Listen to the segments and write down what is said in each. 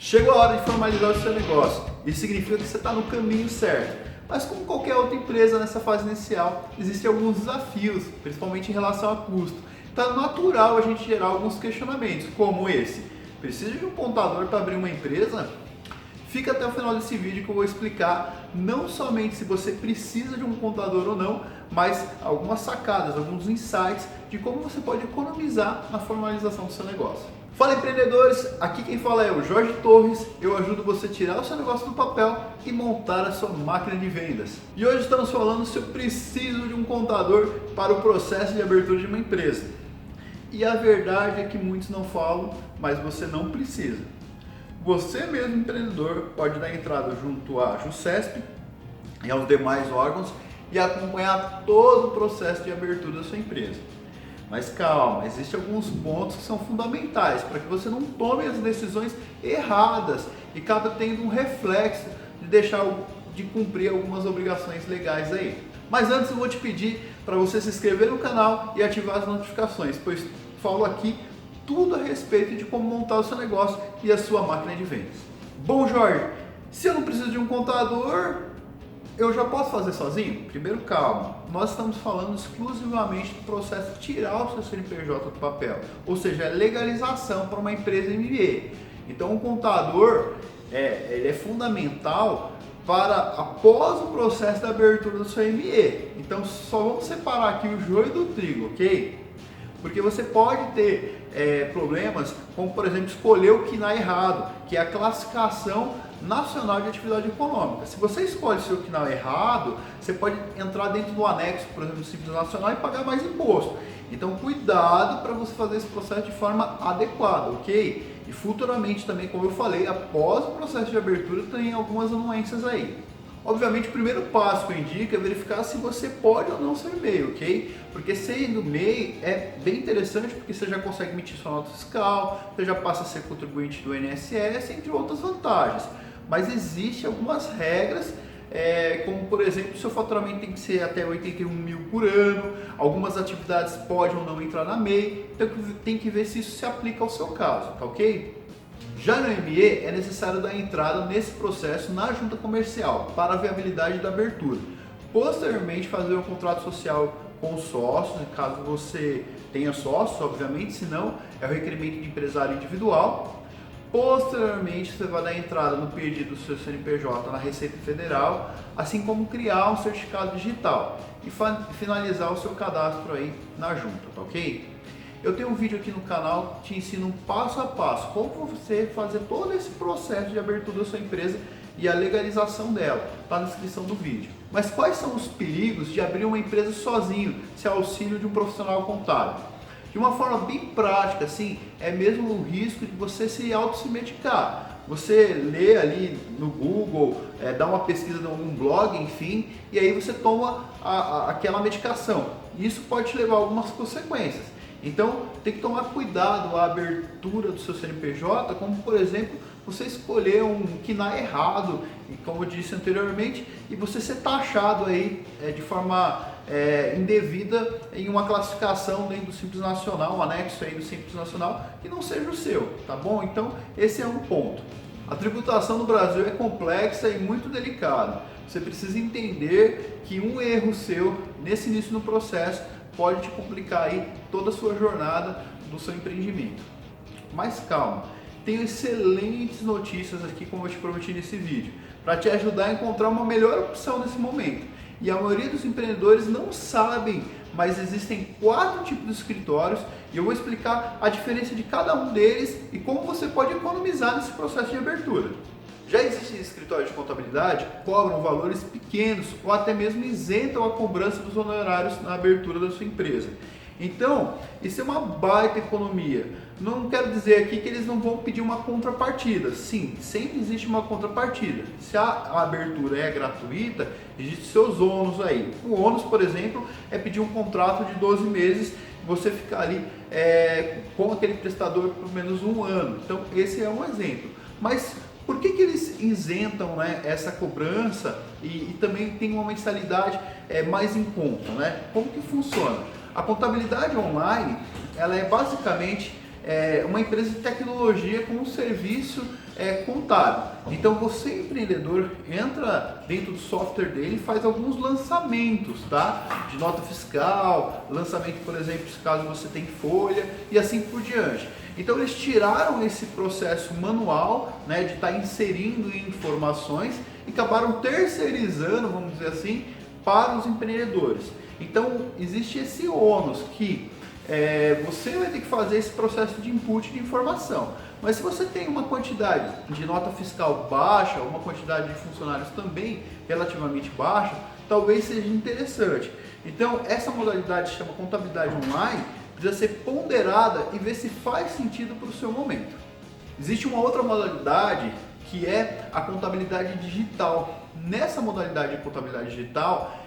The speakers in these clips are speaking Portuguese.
Chegou a hora de formalizar o seu negócio. Isso significa que você está no caminho certo. Mas como qualquer outra empresa nessa fase inicial, existem alguns desafios, principalmente em relação a custo. Então é natural a gente gerar alguns questionamentos, como esse. Precisa de um contador para abrir uma empresa? Fica até o final desse vídeo que eu vou explicar não somente se você precisa de um contador ou não, mas algumas sacadas, alguns insights de como você pode economizar na formalização do seu negócio. Fala empreendedores, aqui quem fala é o Jorge Torres, eu ajudo você a tirar o seu negócio do papel e montar a sua máquina de vendas. E hoje estamos falando se eu preciso de um contador para o processo de abertura de uma empresa. E a verdade é que muitos não falam, mas você não precisa. Você mesmo, empreendedor, pode dar entrada junto à JuCesp e aos demais órgãos e acompanhar todo o processo de abertura da sua empresa. Mas calma, existem alguns pontos que são fundamentais para que você não tome as decisões erradas e acabe tendo um reflexo de deixar de cumprir algumas obrigações legais aí. Mas antes eu vou te pedir para você se inscrever no canal e ativar as notificações, pois falo aqui tudo a respeito de como montar o seu negócio e a sua máquina de vendas. Bom, Jorge, se eu não preciso de um contador, eu já posso fazer sozinho? Primeiro, calma. Nós estamos falando exclusivamente do processo de tirar o seu CNPJ do papel, ou seja, a legalização para uma empresa MBA. Então, o contador ele é fundamental para após o processo da abertura do seu MBA. Então, só vamos separar aqui o joio do trigo, ok? Porque você pode ter problemas, como por exemplo escolher o KNAI errado, que é a classificação nacional de atividade econômica. Se você escolhe o seu KNAI errado, você pode entrar dentro do anexo, por exemplo, do Simples Nacional e pagar mais imposto. Então cuidado para você fazer esse processo de forma adequada, ok? E futuramente também, como eu falei, após o processo de abertura tem algumas anuências aí. Obviamente, o primeiro passo que eu indico é verificar se você pode ou não ser MEI, ok? Porque sendo MEI é bem interessante porque você já consegue emitir sua nota fiscal, você já passa a ser contribuinte do INSS, entre outras vantagens. Mas existem algumas regras, como por exemplo, o seu faturamento tem que ser até 81 mil por ano, algumas atividades podem ou não entrar na MEI, então tem que ver se isso se aplica ao seu caso, tá ok? Já no ME é necessário dar entrada nesse processo na junta comercial para a viabilidade da abertura. Posteriormente fazer um contrato social com os sócios, caso você tenha sócios, obviamente, senão é o requerimento de empresário individual. Posteriormente você vai dar entrada no pedido do seu CNPJ na Receita Federal, assim como criar um certificado digital e finalizar o seu cadastro aí na junta, tá ok? Eu tenho um vídeo aqui no canal que te ensina um passo a passo como você fazer todo esse processo de abertura da sua empresa e a legalização dela, está na descrição do vídeo. Mas quais são os perigos de abrir uma empresa sozinho, sem auxílio de um profissional contábil? De uma forma bem prática, assim, é mesmo o risco de você se medicar. Você lê ali no Google, dá uma pesquisa em algum blog, enfim, e aí você toma aquela medicação. Isso pode te levar a algumas consequências. Então, tem que tomar cuidado à abertura do seu CNPJ, como por exemplo, você escolher um KNAI errado, como eu disse anteriormente, e você ser taxado aí de forma indevida em uma classificação dentro do Simples Nacional, um anexo aí do Simples Nacional, que não seja o seu, tá bom? Então, esse é um ponto. A tributação no Brasil é complexa e muito delicada. Você precisa entender que um erro seu nesse início do processo pode te complicar aí toda a sua jornada do seu empreendimento. Mas calma, tenho excelentes notícias aqui, como eu te prometi nesse vídeo, para te ajudar a encontrar uma melhor opção nesse momento. E a maioria dos empreendedores não sabem, mas existem 4 tipos de escritórios e eu vou explicar a diferença de cada um deles e como você pode economizar nesse processo de abertura. Já existem escritórios de contabilidade que cobram valores pequenos ou até mesmo isentam a cobrança dos honorários na abertura da sua empresa. Então, isso é uma baita economia. Não quero dizer aqui que eles não vão pedir uma contrapartida. Sim, sempre existe uma contrapartida. Se a abertura é gratuita, existem seus ônus aí. O ônus, por exemplo, é pedir um contrato de 12 meses, você ficar ali com aquele prestador por menos um ano. Então, esse é um exemplo. Mas por que eles isentam, né, essa cobrança e também tem uma mensalidade mais em conta, né? Como que funciona? A contabilidade online, ela é basicamente uma empresa de tecnologia com um serviço contábil. Então você, empreendedor, entra dentro do software dele e faz alguns lançamentos, tá? De nota fiscal, lançamento, por exemplo, caso você tem folha e assim por diante. Então eles tiraram esse processo manual, né, de estar inserindo informações e acabaram terceirizando, vamos dizer assim, para os empreendedores. Então existe esse ônus que você vai ter que fazer esse processo de input de informação. Mas se você tem uma quantidade de nota fiscal baixa, uma quantidade de funcionários também relativamente baixa, talvez seja interessante. Então essa modalidade se chama contabilidade online, precisa ser ponderada e ver se faz sentido para o seu momento. Existe uma outra modalidade que é a contabilidade digital. Nessa modalidade de contabilidade digital,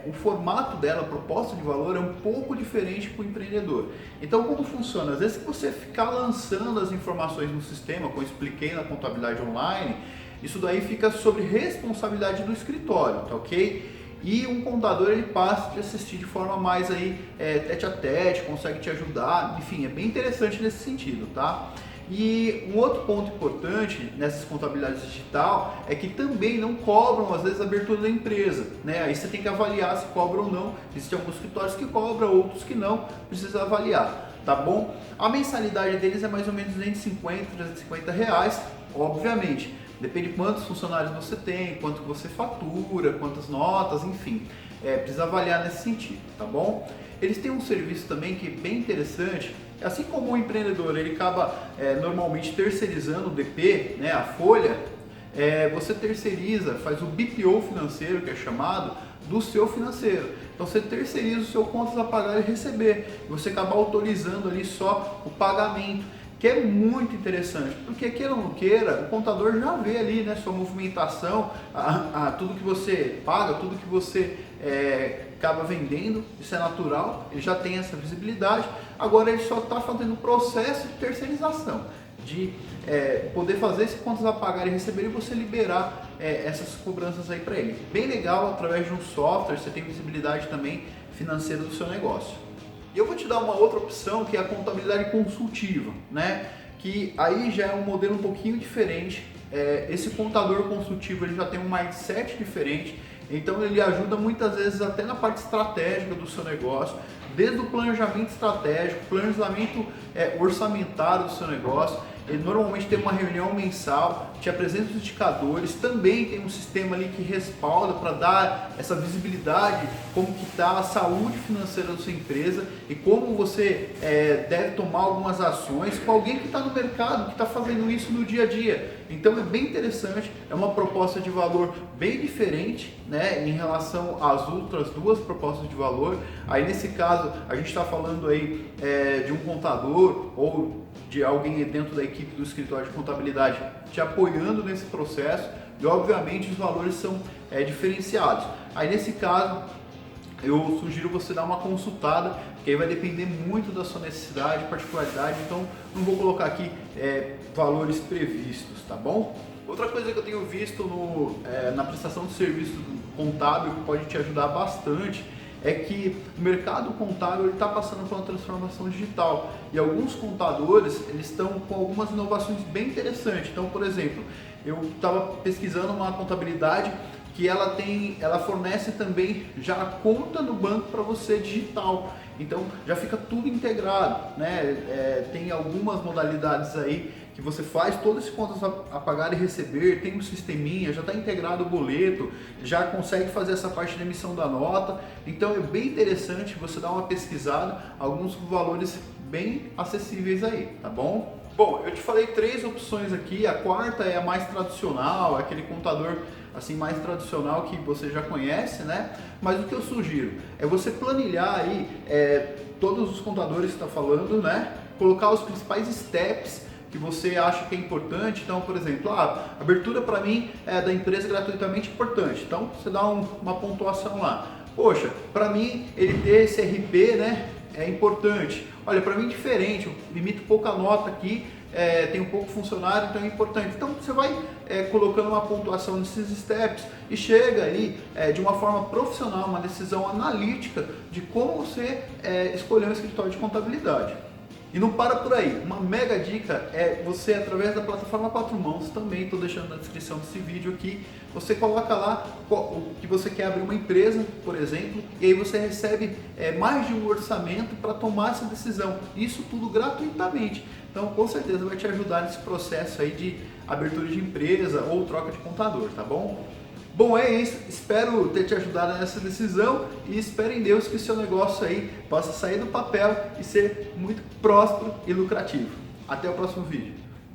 o formato dela, a proposta de valor é um pouco diferente para o empreendedor. Então como funciona? Às vezes que você ficar lançando as informações no sistema, como eu expliquei na contabilidade online, isso daí fica sob responsabilidade do escritório, tá ok? E um contador ele passa a te assistir de forma mais aí, tete a tete, consegue te ajudar, enfim, é bem interessante nesse sentido, tá? E um outro ponto importante nessas contabilidades digital é que também não cobram às vezes a abertura da empresa, né? Aí você tem que avaliar se cobra ou não. Existem alguns escritórios que cobram, outros que não, precisa avaliar, tá bom? A mensalidade deles é mais ou menos 250, 350 reais, obviamente. Depende de quantos funcionários você tem, quanto que você fatura, quantas notas, enfim. Precisa avaliar nesse sentido, tá bom? Eles têm um serviço também que é bem interessante. Assim como o empreendedor ele acaba normalmente terceirizando o DP, né, a folha, você terceiriza, faz o BPO financeiro, que é chamado, do seu financeiro. Então você terceiriza o seu contas a pagar e receber. E você acaba autorizando ali só o pagamento, que é muito interessante, porque queira ou não queira, o contador já vê ali, né, sua movimentação, tudo que você paga, tudo que você acaba vendendo, isso é natural, ele já tem essa visibilidade. Agora ele só está fazendo o processo de terceirização, de poder fazer esse contas a pagar e receber e você liberar essas cobranças aí para ele. Bem legal, através de um software você tem visibilidade também financeira do seu negócio. E eu vou te dar uma outra opção que é a contabilidade consultiva, né? Que aí já é um modelo um pouquinho diferente. Esse contador consultivo ele já tem um mindset diferente, então ele ajuda muitas vezes até na parte estratégica do seu negócio, desde o planejamento estratégico, planejamento orçamentário do seu negócio. Ele normalmente tem uma reunião mensal, te apresenta os indicadores, também tem um sistema ali que respalda para dar essa visibilidade, como que está a saúde financeira da sua empresa e como você deve tomar algumas ações com alguém que está no mercado, que está fazendo isso no dia a dia. Então é bem interessante, é uma proposta de valor bem diferente, né, em relação às outras duas propostas de valor. Aí nesse caso a gente está falando aí de um contador ou de alguém dentro da equipe do escritório de contabilidade te apoiando nesse processo e obviamente os valores são diferenciados. Aí nesse caso eu sugiro você dar uma consultada, que aí vai depender muito da sua necessidade, particularidade, então não vou colocar aqui valores previstos, tá bom? Outra coisa que eu tenho visto na prestação de serviço contábil que pode te ajudar bastante é que o mercado contábil está passando por uma transformação digital e alguns contadores eles estão com algumas inovações bem interessantes. Então, por exemplo, eu estava pesquisando uma contabilidade que ela fornece também já a conta no banco para você digital. Então já fica tudo integrado, né? Tem algumas modalidades aí que você faz todas as contas a pagar e receber, tem um sisteminha, já está integrado o boleto, já consegue fazer essa parte de emissão da nota. Então é bem interessante você dar uma pesquisada, alguns valores bem acessíveis aí, tá bom? Bom, eu te falei 3 opções aqui, a quarta é a mais tradicional, aquele contador assim mais tradicional que você já conhece, né? Mas o que eu sugiro é você planilhar aí todos os contadores que está falando, né? Colocar os principais steps que você acha que é importante. Então, por exemplo, a abertura para mim da empresa gratuitamente importante. Então, você dá uma pontuação lá. Poxa, para mim ele ter esse RP, né, é importante. Olha, para mim é diferente, eu limito pouca nota aqui, tenho pouco funcionário, então é importante. Então você vai colocando uma pontuação nesses steps e chega ali de uma forma profissional, uma decisão analítica de como você escolher um escritório de contabilidade. E não para por aí, uma mega dica é você, através da plataforma 4Mãos, também estou deixando na descrição desse vídeo aqui, você coloca lá o que você quer abrir uma empresa, por exemplo, e aí você recebe mais de um orçamento para tomar essa decisão, isso tudo gratuitamente. Então com certeza vai te ajudar nesse processo aí de abertura de empresa ou troca de contador, tá bom? Bom, é isso. Espero ter te ajudado nessa decisão e espero em Deus que o seu negócio aí possa sair do papel e ser muito próspero e lucrativo. Até o próximo vídeo.